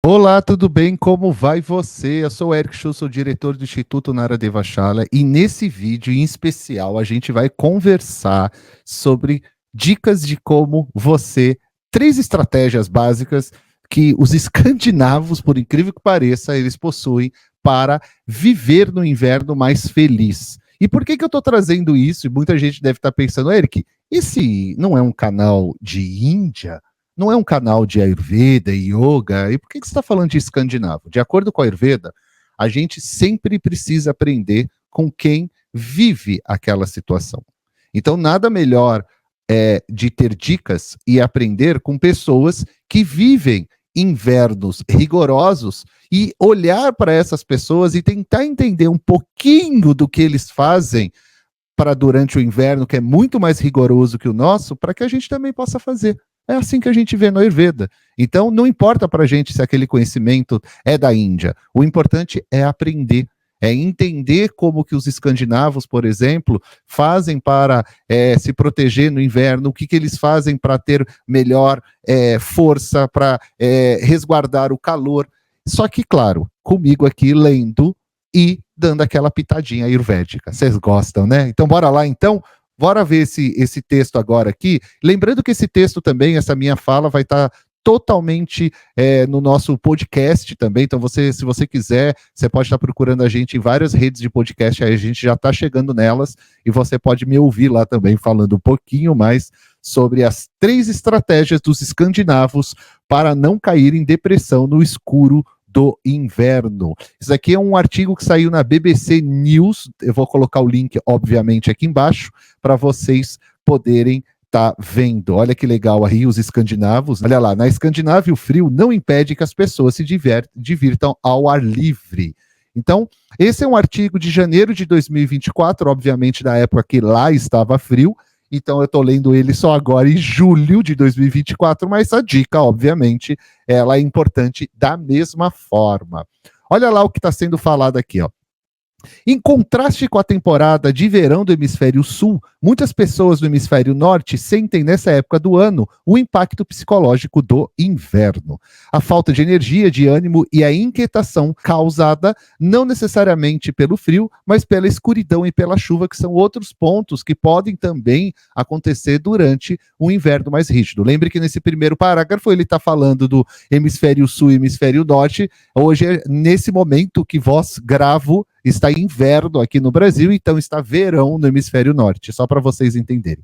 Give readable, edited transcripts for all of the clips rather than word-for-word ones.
Olá, tudo bem? Como vai você? Eu sou o Eric Schuh, sou diretor do Instituto Nara Devachala e nesse vídeo em especial a gente vai conversar sobre dicas de como você, três estratégias básicas que os escandinavos, por incrível que pareça, eles possuem para viver no inverno mais feliz. E por que eu estou trazendo isso? E muita gente deve estar pensando, Eric, esse não é um canal de Índia? Não é um canal de Ayurveda e Yoga. E por que você está falando de escandinavo? De acordo com a Ayurveda, a gente sempre precisa aprender com quem vive aquela situação. Então, nada melhor de ter dicas e aprender com pessoas que vivem invernos rigorosos e olhar para essas pessoas e tentar entender um pouquinho do que eles fazem para durante o inverno, que é muito mais rigoroso que o nosso, para que a gente também possa fazer. É assim que a gente vê no Ayurveda. Então, não importa para a gente se aquele conhecimento é da Índia. O importante é aprender, é entender como que os escandinavos, por exemplo, fazem para se proteger no inverno, o que eles fazem para ter melhor força, para resguardar o calor. Só que, claro, comigo aqui lendo e dando aquela pitadinha ayurvédica. Vocês gostam, né? Então, bora lá, então. Bora ver esse texto agora aqui. Lembrando que esse texto também, essa minha fala, vai estar totalmente no nosso podcast também. Então, se você quiser, você pode estar procurando a gente em várias redes de podcast, aí a gente já está chegando nelas, e você pode me ouvir lá também, falando um pouquinho mais sobre as 3 estratégias dos escandinavos para não cair em depressão no escuro do inverno. Isso aqui é um artigo que saiu na BBC News. Eu vou colocar o link, obviamente, aqui embaixo, para vocês poderem estar vendo. Olha que legal aí os escandinavos. Olha lá, na Escandinávia o frio não impede que as pessoas se divirtam ao ar livre. Então, esse é um artigo de janeiro de 2024, obviamente da época que lá estava frio. Então eu estou lendo ele só agora em julho de 2024, mas a dica, obviamente, ela é importante da mesma forma. Olha lá o que está sendo falado aqui, ó. Em contraste com a temporada de verão do hemisfério sul, muitas pessoas do hemisfério norte sentem nessa época do ano o impacto psicológico do inverno. A falta de energia, de ânimo e a inquietação causada não necessariamente pelo frio, mas pela escuridão e pela chuva, que são outros pontos que podem também acontecer durante um inverno mais rígido. Lembre que nesse primeiro parágrafo ele está falando do hemisfério sul e hemisfério norte. Hoje, nesse momento que vos gravo, está inverno aqui no Brasil, então está verão no hemisfério norte, só para vocês entenderem.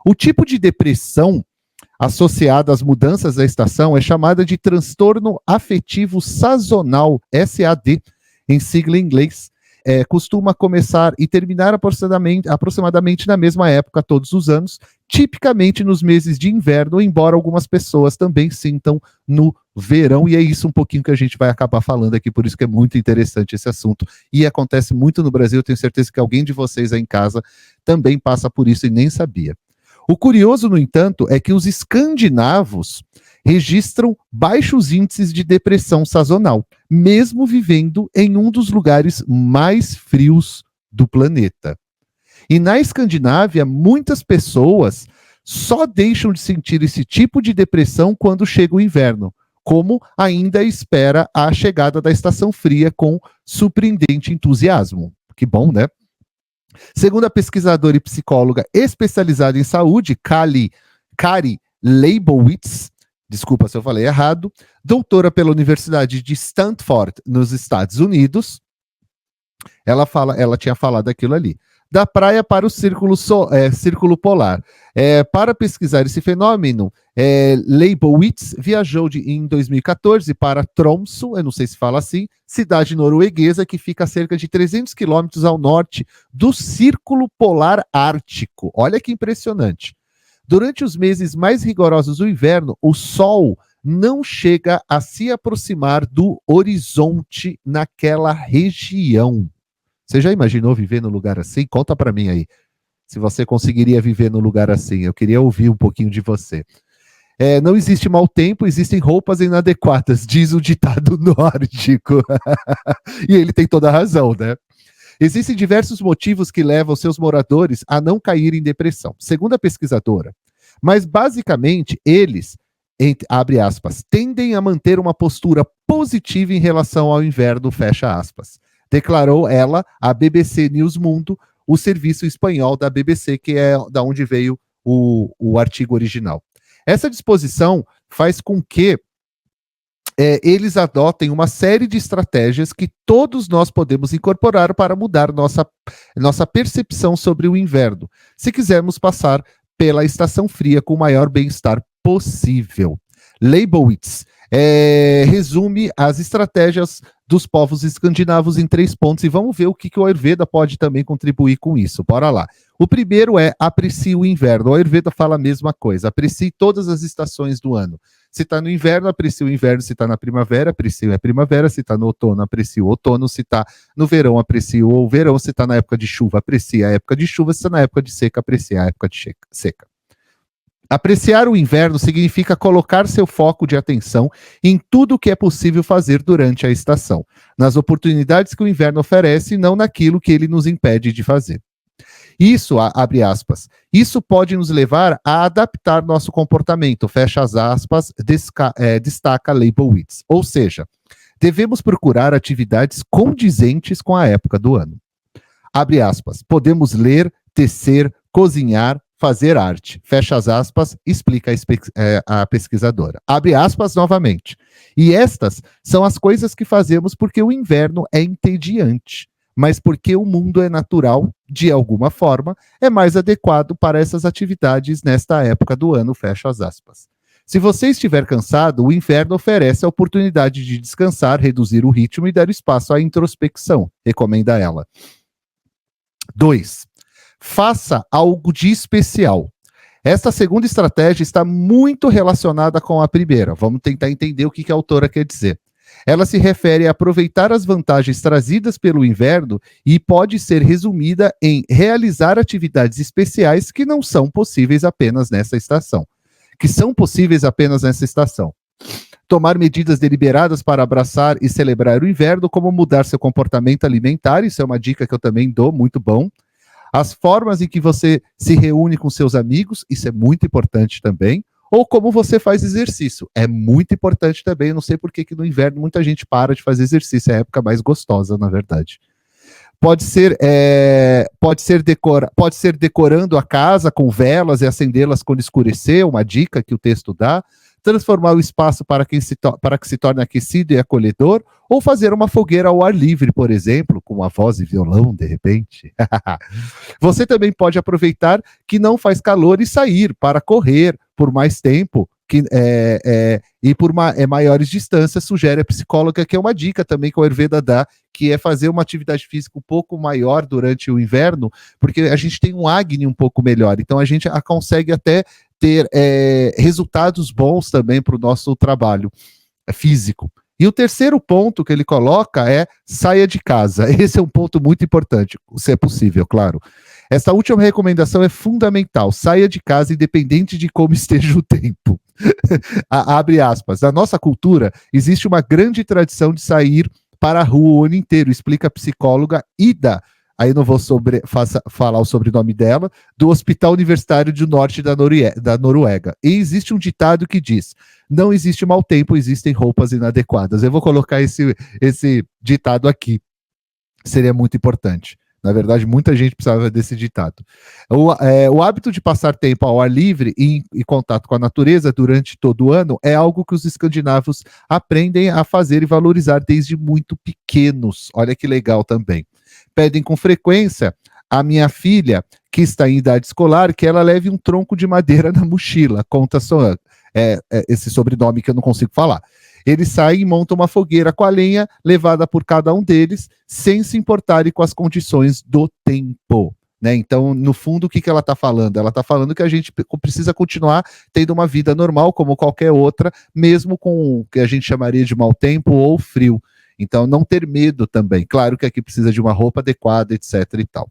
O tipo de depressão associada às mudanças da estação é chamada de transtorno afetivo sazonal, SAD, em sigla em inglês. Costuma começar e terminar aproximadamente na mesma época todos os anos, tipicamente nos meses de inverno, embora algumas pessoas também sintam no verão, e é isso um pouquinho que a gente vai acabar falando aqui, por isso que é muito interessante esse assunto, e acontece muito no Brasil. Eu tenho certeza que alguém de vocês aí em casa também passa por isso e nem sabia. O curioso, no entanto, é que os escandinavos registram baixos índices de depressão sazonal, mesmo vivendo em um dos lugares mais frios do planeta. E na Escandinávia, muitas pessoas só deixam de sentir esse tipo de depressão quando chega o inverno, como ainda espera a chegada da estação fria com surpreendente entusiasmo. Que bom, né? Segundo a pesquisadora e psicóloga especializada em saúde, Kari Leibowitz, desculpa se eu falei errado, doutora pela Universidade de Stanford, nos Estados Unidos, ela tinha falado aquilo ali. Da praia para o círculo polar. Para pesquisar esse fenômeno, Leibowitz viajou em 2014 para Tromsø, eu não sei se fala assim, cidade norueguesa que fica a cerca de 300 quilômetros ao norte do Círculo Polar Ártico. Olha que impressionante. Durante os meses mais rigorosos do inverno, o Sol não chega a se aproximar do horizonte naquela região. Você já imaginou viver num lugar assim? Conta para mim aí, se você conseguiria viver num lugar assim. Eu queria ouvir um pouquinho de você. Não existe mau tempo, existem roupas inadequadas, diz o ditado nórdico. E ele tem toda a razão, né? Existem diversos motivos que levam seus moradores a não cair em depressão, segundo a pesquisadora. Mas, basicamente, eles abre aspas, tendem a manter uma postura positiva em relação ao inverno, fecha aspas. Declarou ela à BBC News Mundo, o serviço espanhol da BBC, que é da onde veio o artigo original. Essa disposição faz com que eles adotem uma série de estratégias que todos nós podemos incorporar para mudar nossa percepção sobre o inverno, se quisermos passar pela estação fria com o maior bem-estar possível. Leibowitz resume as estratégias dos povos escandinavos em 3 pontos, e vamos ver o que o Ayurveda pode também contribuir com isso. Bora lá. O primeiro é aprecie o inverno. O Ayurveda fala a mesma coisa, aprecie todas as estações do ano. Se está no inverno, aprecie o inverno. Se está na primavera, aprecie a primavera. Se está no outono, aprecie o outono. Se está no verão, aprecie o verão. Se está na época de chuva, aprecie a época de chuva. Se está na época de seca, aprecie a época de seca. Apreciar o inverno significa colocar seu foco de atenção em tudo o que é possível fazer durante a estação, nas oportunidades que o inverno oferece e não naquilo que ele nos impede de fazer. Isso, abre aspas, isso pode nos levar a adaptar nosso comportamento, fecha as aspas, destaca Leibowitz. Ou seja, devemos procurar atividades condizentes com a época do ano. Abre aspas, podemos ler, tecer, cozinhar, fazer arte, fecha as aspas, explica a pesquisadora. Abre aspas novamente. E estas são as coisas que fazemos porque o inverno é entediante, mas porque o mundo é natural, de alguma forma, é mais adequado para essas atividades nesta época do ano, fecha as aspas. Se você estiver cansado, o inverno oferece a oportunidade de descansar, reduzir o ritmo e dar espaço à introspecção, recomenda ela. 2. Faça algo de especial. Esta segunda estratégia está muito relacionada com a primeira. Vamos tentar entender o que a autora quer dizer. Ela se refere a aproveitar as vantagens trazidas pelo inverno e pode ser resumida em realizar atividades especiais que não são possíveis apenas nessa estação. Tomar medidas deliberadas para abraçar e celebrar o inverno, como mudar seu comportamento alimentar, isso é uma dica que eu também dou, muito bom. As formas em que você se reúne com seus amigos, isso é muito importante também. Ou como você faz exercício, é muito importante também. Eu não sei por que no inverno muita gente para de fazer exercício, é a época mais gostosa, na verdade. Pode ser decorando a casa com velas e acendê-las quando escurecer, uma dica que o texto dá. Transformar o espaço para que se torne aquecido e acolhedor, ou fazer uma fogueira ao ar livre, por exemplo, com uma voz e violão, de repente. Você também pode aproveitar que não faz calor e sair para correr por mais tempo e por maiores distâncias, sugere a psicóloga, que é uma dica também que o Ayurveda dá, que é fazer uma atividade física um pouco maior durante o inverno, porque a gente tem um Agni um pouco melhor, então a gente consegue até ter resultados bons também para o nosso trabalho físico. E o terceiro ponto que ele coloca é saia de casa. Esse é um ponto muito importante, se é possível, claro. Essa última recomendação é fundamental. Saia de casa independente de como esteja o tempo. Abre aspas. Na nossa cultura, existe uma grande tradição de sair para a rua o ano inteiro, explica a psicóloga Ida, aí não vou falar o sobrenome dela, do Hospital Universitário do Norte da Noruega. E existe um ditado que diz, não existe mau tempo, existem roupas inadequadas. Eu vou colocar esse ditado aqui, seria muito importante. Na verdade, muita gente precisava desse ditado. O hábito de passar tempo ao ar livre e em contato com a natureza durante todo o ano é algo que os escandinavos aprendem a fazer e valorizar desde muito pequenos. Olha que legal também. Pedem com frequência a minha filha, que está em idade escolar, que ela leve um tronco de madeira na mochila. Conta só esse sobrenome que eu não consigo falar. Eles saem e montam uma fogueira com a lenha levada por cada um deles, sem se importarem com as condições do tempo. Né? Então, no fundo, o que ela está falando? Ela está falando que a gente precisa continuar tendo uma vida normal, como qualquer outra, mesmo com o que a gente chamaria de mau tempo ou frio. Então, não ter medo também. Claro que aqui precisa de uma roupa adequada, etc. e tal.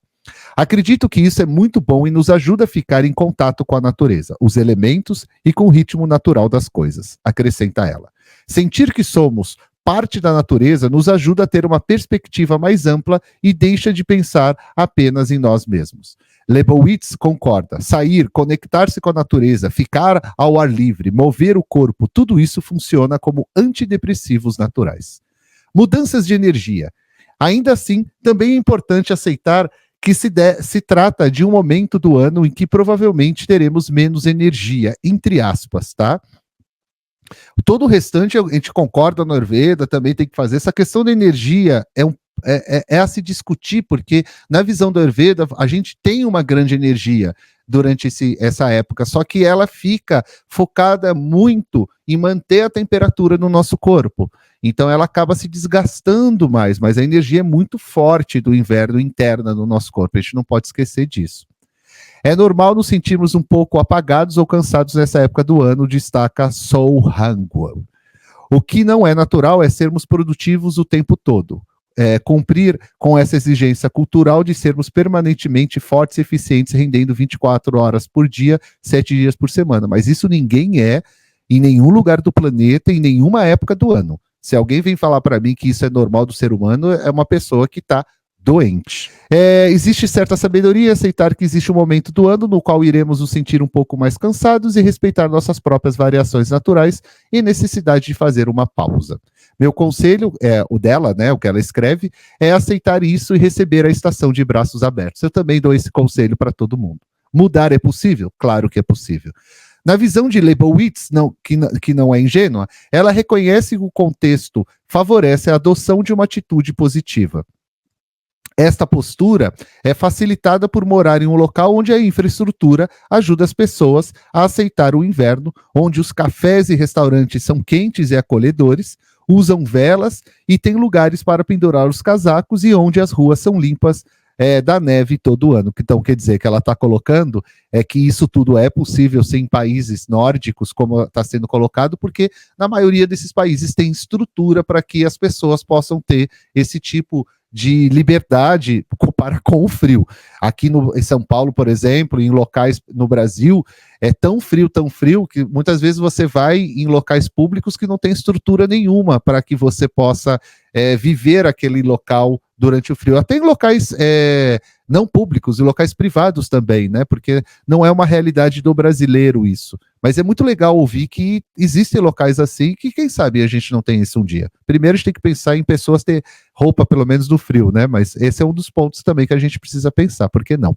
Acredito que isso é muito bom e nos ajuda a ficar em contato com a natureza, os elementos e com o ritmo natural das coisas, acrescenta ela. Sentir que somos parte da natureza nos ajuda a ter uma perspectiva mais ampla e deixa de pensar apenas em nós mesmos. Leibowitz concorda. Sair, conectar-se com a natureza, ficar ao ar livre, mover o corpo, tudo isso funciona como antidepressivos naturais. Mudanças de energia. Ainda assim, também é importante aceitar que se trata de um momento do ano em que provavelmente teremos menos energia, entre aspas, tá? Todo o restante a gente concorda, a Ayurveda também tem que fazer. Essa questão da energia é a se discutir, porque na visão do Ayurveda a gente tem uma grande energia durante essa época, só que ela fica focada muito em manter a temperatura no nosso corpo. Então ela acaba se desgastando mais, mas a energia é muito forte do inverno interna no nosso corpo, a gente não pode esquecer disso. É normal nos sentirmos um pouco apagados ou cansados nessa época do ano, destaca Sol Hangwon. O que não é natural é sermos produtivos o tempo todo. Cumprir com essa exigência cultural de sermos permanentemente fortes e eficientes, rendendo 24 horas por dia, 7 dias por semana. Mas isso ninguém é em nenhum lugar do planeta, em nenhuma época do ano. Se alguém vem falar para mim que isso é normal do ser humano, é uma pessoa que está doente. Existe certa sabedoria em aceitar que existe um momento do ano no qual iremos nos sentir um pouco mais cansados e respeitar nossas próprias variações naturais e necessidade de fazer uma pausa. Meu conselho, o dela, né, o que ela escreve, é aceitar isso e receber a estação de braços abertos. Eu também dou esse conselho para todo mundo. Mudar é possível? Claro que é possível. Na visão de Leibowitz, que não é ingênua, ela reconhece que o contexto favorece a adoção de uma atitude positiva. Esta postura é facilitada por morar em um local onde a infraestrutura ajuda as pessoas a aceitar o inverno, onde os cafés e restaurantes são quentes e acolhedores, usam velas e tem lugares para pendurar os casacos e onde as ruas são limpas da neve todo ano. Então, quer dizer que ela está colocando que isso tudo é possível sem países nórdicos, como está sendo colocado, porque na maioria desses países tem estrutura para que as pessoas possam ter esse tipo de liberdade para com o frio. Aqui em São Paulo, por exemplo, em locais no Brasil, é tão frio, que muitas vezes você vai em locais públicos que não tem estrutura nenhuma para que você possa viver aquele local durante o frio. Até em locais não públicos e locais privados também, né? Porque não é uma realidade do brasileiro isso. Mas é muito legal ouvir que existem locais assim que, quem sabe, a gente não tem isso um dia. Primeiro, a gente tem que pensar em pessoas ter roupa, pelo menos, no frio, né? Mas esse é um dos pontos também que a gente precisa pensar, por que não?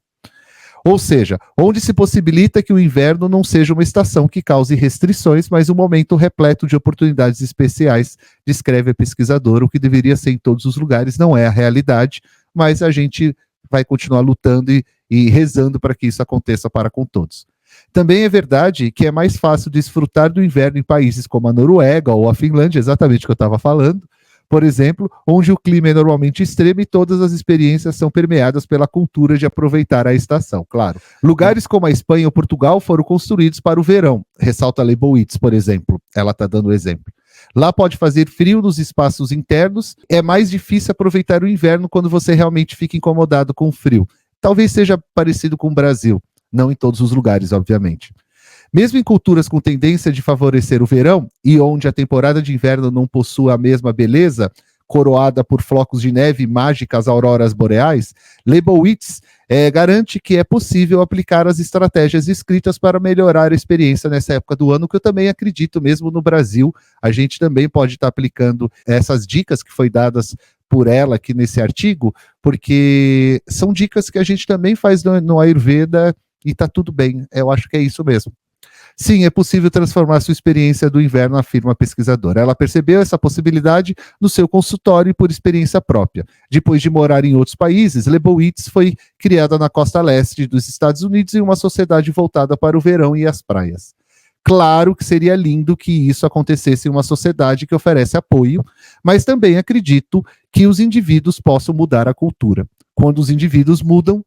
Ou seja, onde se possibilita que o inverno não seja uma estação que cause restrições, mas um momento repleto de oportunidades especiais, descreve a pesquisadora. O que deveria ser em todos os lugares não é a realidade, mas a gente vai continuar lutando e rezando para que isso aconteça para com todos. Também é verdade que é mais fácil desfrutar do inverno em países como a Noruega ou a Finlândia, exatamente o que eu estava falando, por exemplo, onde o clima é normalmente extremo e todas as experiências são permeadas pela cultura de aproveitar a estação, claro. Lugares como a Espanha ou Portugal foram construídos para o verão, ressalta Leibowitz, por exemplo. Ela está dando o exemplo. Lá pode fazer frio nos espaços internos, é mais difícil aproveitar o inverno quando você realmente fica incomodado com o frio. Talvez seja parecido com o Brasil, não em todos os lugares, obviamente. Mesmo em culturas com tendência de favorecer o verão, e onde a temporada de inverno não possui a mesma beleza, coroada por flocos de neve e mágicas auroras boreais, Leibowitz garante que é possível aplicar as estratégias escritas para melhorar a experiência nessa época do ano, que eu também acredito, mesmo no Brasil, a gente também pode estar aplicando essas dicas que foi dadas por ela aqui nesse artigo, porque são dicas que a gente também faz no Ayurveda e está tudo bem, eu acho que é isso mesmo. Sim, é possível transformar sua experiência do inverno, afirma a pesquisadora. Ela percebeu essa possibilidade no seu consultório e por experiência própria. Depois de morar em outros países, Leibowitz foi criada na costa leste dos Estados Unidos em uma sociedade voltada para o verão e as praias. Claro que seria lindo que isso acontecesse em uma sociedade que oferece apoio, mas também acredito que os indivíduos possam mudar a cultura. Quando os indivíduos mudam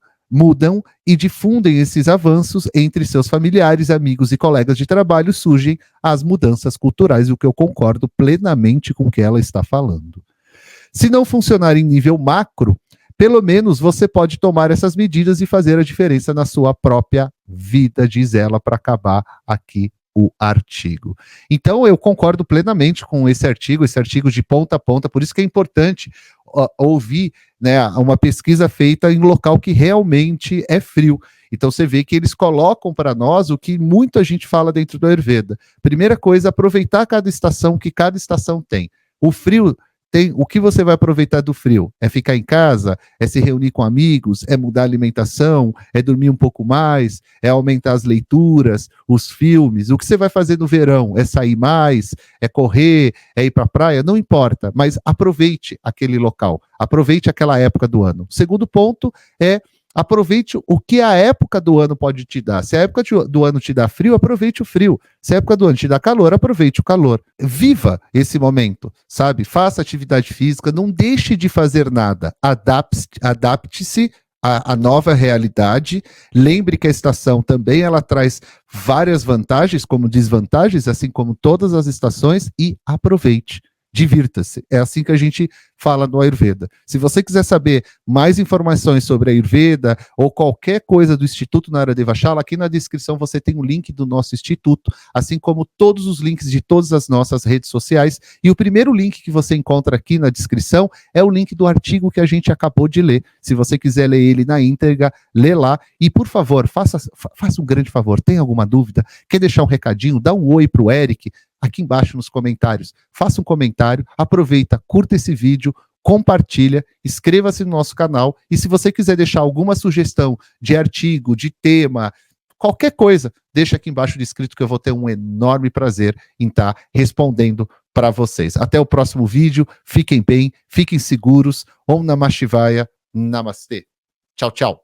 e difundem esses avanços entre seus familiares, amigos e colegas de trabalho, surgem as mudanças culturais, o que eu concordo plenamente com o que ela está falando. Se não funcionar em nível macro, pelo menos você pode tomar essas medidas e fazer a diferença na sua própria vida, diz ela, para acabar aqui o artigo. Então, eu concordo plenamente com esse artigo de ponta a ponta, por isso que é importante ouvir, né, uma pesquisa feita em local que realmente é frio. Então, você vê que eles colocam para nós o que muita gente fala dentro do Ayurveda. Primeira coisa, aproveitar cada estação que cada estação tem. O frio tem, o que você vai aproveitar do frio? É ficar em casa? É se reunir com amigos? É mudar a alimentação? É dormir um pouco mais? É aumentar as leituras, os filmes? O que você vai fazer no verão? É sair mais? É correr? É ir para a praia? Não importa, mas aproveite aquele local, aproveite aquela época do ano. Segundo ponto é aproveite o que a época do ano pode te dar. Se a época do ano te dá frio, aproveite o frio. Se a época do ano te dá calor, aproveite o calor. Viva esse momento, sabe? Faça atividade física, não deixe de fazer nada. Adapte-se à nova realidade. Lembre que a estação também ela traz várias vantagens como desvantagens, assim como todas as estações, e aproveite. Divirta-se. É assim que a gente fala no Ayurveda. Se você quiser saber mais informações sobre a Ayurveda ou qualquer coisa do Instituto Nara Devachala, aqui na descrição você tem o link do nosso instituto, assim como todos os links de todas as nossas redes sociais. E o primeiro link que você encontra aqui na descrição é o link do artigo que a gente acabou de ler. Se você quiser ler ele na íntegra, lê lá. E, por favor, faça um grande favor. Tem alguma dúvida? Quer deixar um recadinho? Dá um oi para o Eric aqui embaixo nos comentários. Faça um comentário, aproveita, curta esse vídeo, compartilha, inscreva-se no nosso canal e se você quiser deixar alguma sugestão de artigo, de tema, qualquer coisa, deixa aqui embaixo descrito que eu vou ter um enorme prazer em estar respondendo para vocês. Até o próximo vídeo, fiquem bem, fiquem seguros, Om Namah Shivaya, Namastê. Tchau, tchau.